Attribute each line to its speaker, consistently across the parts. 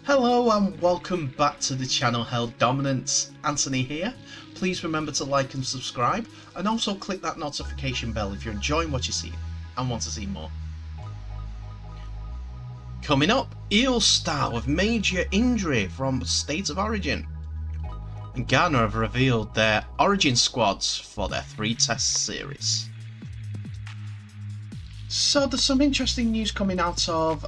Speaker 1: Hello and welcome back to the channel Held Dominance. Anthony here. Please remember to like and subscribe, and also click that notification bell if you're enjoying what you see and want to see more. Coming up, Eels star with major injury from State of Origin. And Ghana have revealed their Origin squads for their 3-test series. So there's some interesting news coming out of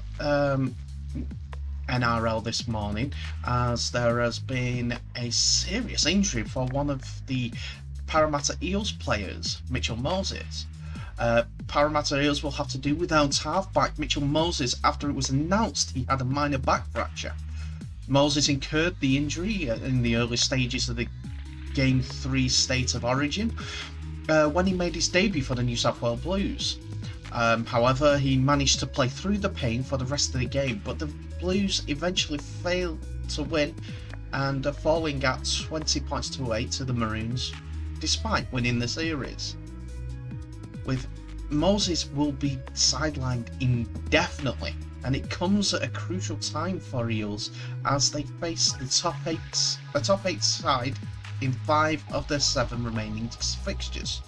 Speaker 1: NRL this morning, as there has been a serious injury for one of the Parramatta Eels players, Mitchell Moses. Parramatta Eels will have to do without halfback Mitchell Moses after it was announced he had a minor back fracture. Moses incurred the injury in the early stages of the Game 3 State of Origin when he made his debut for the New South Wales Blues. However, he managed to play through the pain for the rest of the game, but the Blues eventually failed to win and are falling at 20 points to 8 to the Maroons, despite winning the series. With Moses will be sidelined indefinitely, and it comes at a crucial time for Eels as they face the top eight side in 5 of their 7 remaining fixtures.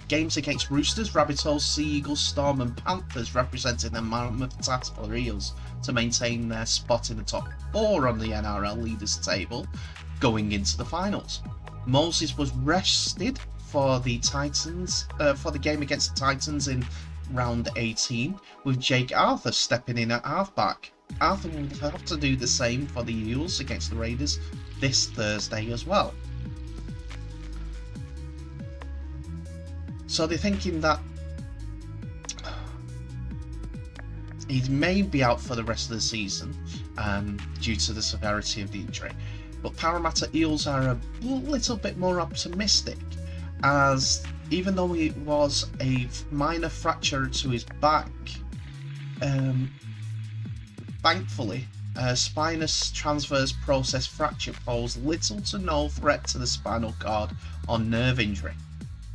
Speaker 1: Games against Roosters, Rabbitohs, Sea Eagles, Storm and Panthers representing a mammoth task for Eels to maintain their spot in the top 4 on the NRL leaders table going into the finals. Moses was rested for the Titans for the game against the Titans in round 18, with Jake Arthur stepping in at halfback. Arthur will have to do the same for the Eels against the Raiders this Thursday as well. So they're thinking that he may be out for the rest of the season due to the severity of the injury. But Parramatta Eels are a little bit more optimistic, as even though it was a minor fracture to his back, thankfully, a spinous transverse process fracture posed little to no threat to the spinal cord or nerve injury.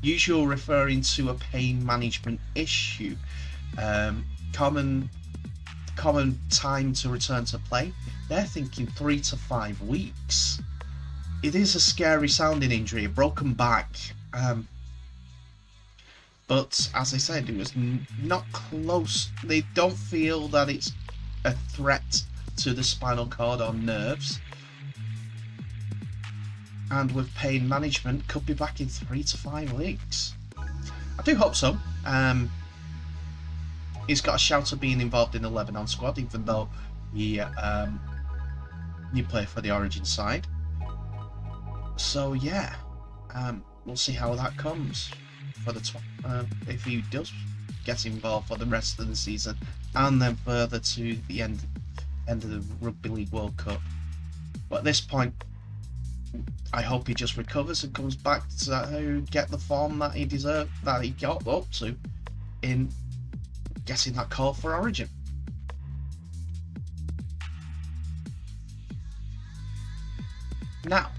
Speaker 1: Usually referring to a pain management issue. Common time to return to play, they're thinking 3 to 5 weeks. It is a scary sounding injury, a broken back, but as I said, it was not close. They don't feel that it's a threat to the spinal cord or nerves, and with pain management could be back in 3 to 5 weeks. I do hope so. He's got a shout of being involved in the Lebanon squad, even though he played for the Origin side. So yeah, we'll see how that comes for the if he does get involved for the rest of the season, and then further to the end of the Rugby League World Cup. But at this point, I hope he just recovers and comes back to get the form that he deserved, that he got up to in getting that call for Origin. Now,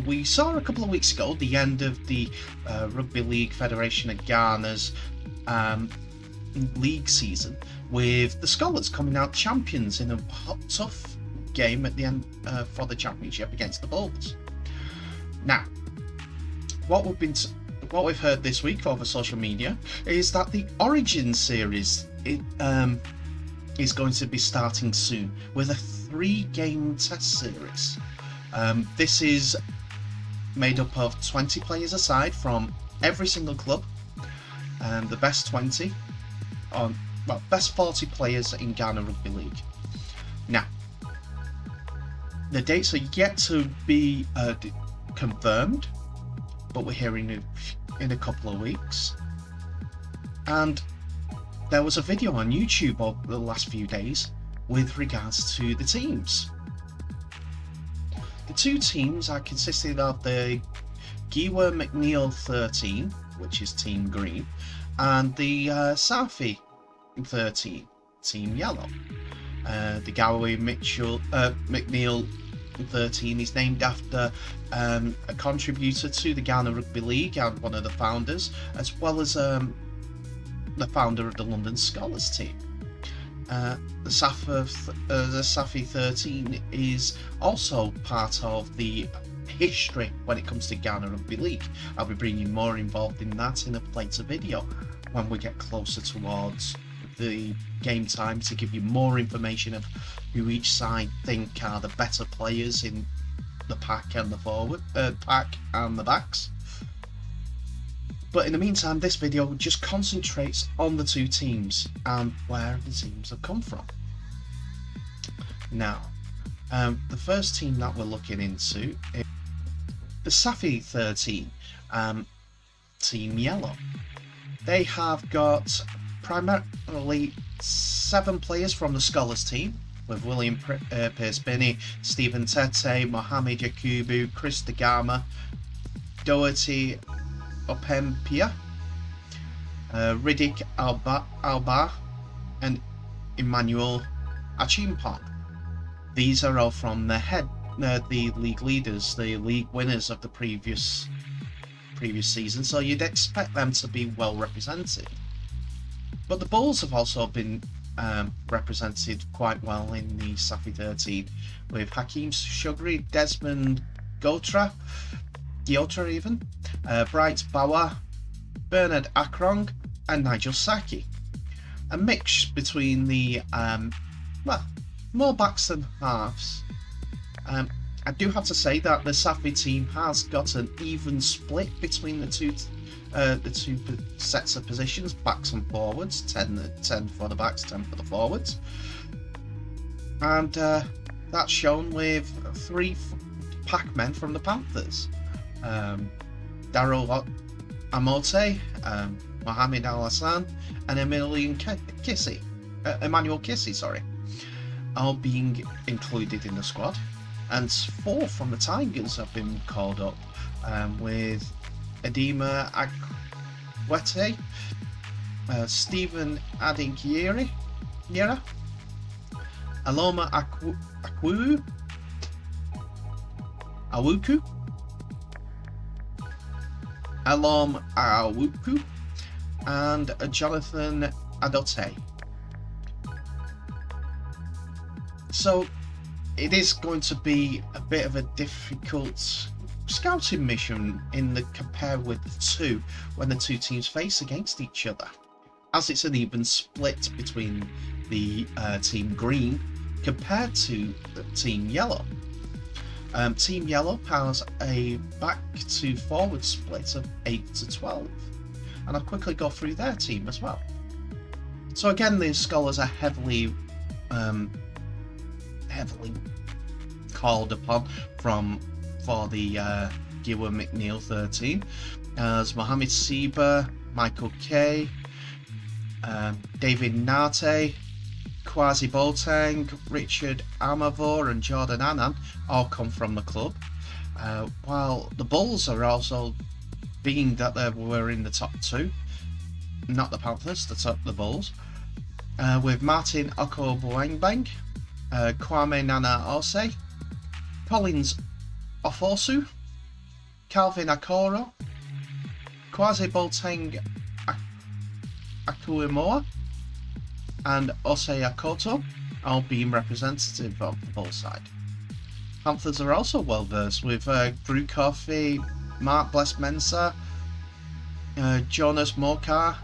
Speaker 1: we saw a couple of weeks ago the end of the Rugby League Federation of Ghana's league season, with the Scarlets coming out champions in a tough game at the end for the championship against the Bulls. Now, what we've heard this week over social media is that the Origin series is going to be starting soon with a 3-game test series. This is made up of 20 players aside from every single club, and the best 20, best 40 players in Ghana Rugby League. Now, the dates are yet to be confirmed, but we're hearing in a couple of weeks. And there was a video on YouTube over the last few days with regards to the teams. The 2 teams are consisting of the Giwa McNeil 13, which is Team Green, and the Safi 13, Team Yellow. The Galway McNeil 13 is named after a contributor to the Ghana Rugby League and one of the founders, as well as the founder of the London Scholars team. The Safi 13 is also part of the history when it comes to Ghana Rugby League. I'll be bringing more involved in that in a later video when we get closer towards the game time, to give you more information of who each side think are the better players in the pack and the pack and the backs. But in the meantime, this video just concentrates on the two teams and where the teams have come from. Now, the first team that we're looking into is the Safi 13, Team Yellow. They have got primarily 7 players from the Scholars team, with William Pierce-Binney, Stephen Tete, Mohamed Yakubu, Chris Dagama, Doherty Opempia, Riddick Alba, and Emmanuel Achimpong. These are all from the league leaders, the league winners of the previous season, so you'd expect them to be well represented. But the Bulls have also been represented quite well in the Safi 13, with Hakeem Shugri, Desmond Giotra even, Bright Bauer, Bernard Akrong, and Nigel Saki. A mix between the more backs than halves. I do have to say that the Safi team has got an even split between the two sets of positions, backs and forwards, 10 for the backs, 10 for the forwards. And that's shown with 3 packmen from the Panthers. Daryl Amote, Mohamed Al-Hassan, and Emmanuel Kissy, all being included in the squad. And 4 from the Tigers have been called up, with Edema Agwete, Stephen Adinkieri, Aloma Awuku, Alom Awuku, and Jonathan Adote. So it is going to be a bit of a difficult scouting mission compared with the two when the two teams face against each other, as it's an even split between the Team Green compared to the Team Yellow. Team Yellow has a back to forward split of 8-12, and I'll quickly go through their team as well. So again, the Scholars are heavily called upon for the Giwa McNeil 13, as Mohamed Seba, Michael Kay, David Nate, Kwasi Boateng, Richard Amavor, and Jordan Annan all come from the club, while the Bulls are also, being that they were in the top 2, not the Panthers, the Bulls, with Martin Okoboengbeng, Kwame Nana Ose, Collins Ofosu, Calvin Akoro, Kwasi Boateng Akuimoa, and Osei Akoto, all being representative of the Bull side. Panthers are also well versed, with Drew Coffey, Mark Bless-Mensah, Jonas Mokar,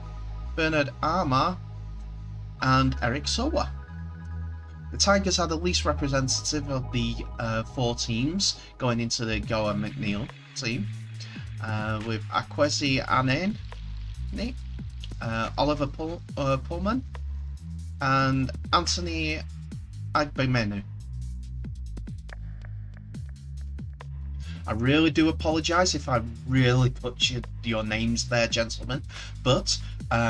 Speaker 1: Bernard Armour, and Eric Sowa. The Tigers are the least representative of the 4 teams going into the Goa McNeil team, with Akwesi Anen, Oliver Pullman, and Anthony Agbemenu. I really do apologise if I really butchered your names there, gentlemen, but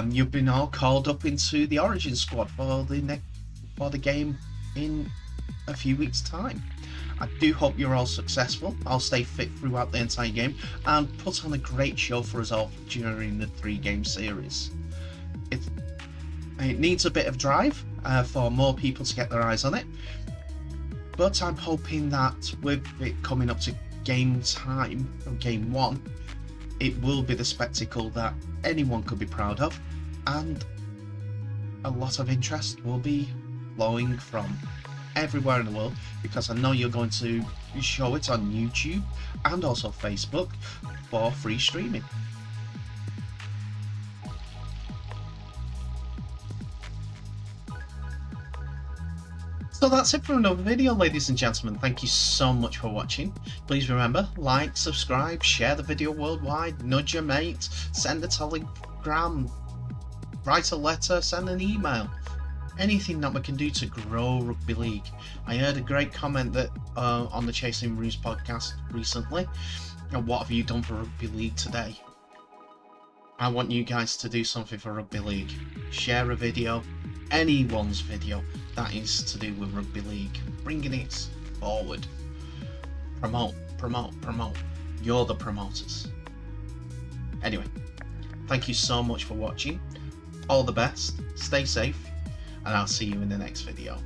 Speaker 1: you've been all called up into the Origin squad for the game in a few weeks' time. I do hope you're all successful. I'll stay fit throughout the entire game and put on a great show for us all during the 3-game series. It needs a bit of drive for more people to get their eyes on it, but I'm hoping that with it coming up to game time, from game 1, it will be the spectacle that anyone could be proud of, and a lot of interest will be flowing from everywhere in the world, because I know you're going to show it on YouTube and also Facebook for free streaming. So that's it for another video, ladies and gentlemen. Thank you so much for watching. Please remember, like, subscribe, share the video worldwide, nudge your mate, send a telegram, write a letter, send an email. Anything that we can do to grow rugby league. I heard a great comment that on the Chasing Maroons podcast recently. What have you done for rugby league today? I want you guys to do something for rugby league. Share a video, anyone's video that is to do with rugby league, bringing it forward. Promote, promote, promote. You're the promoters. Anyway, thank you so much for watching. All the best, stay safe, and I'll see you in the next video.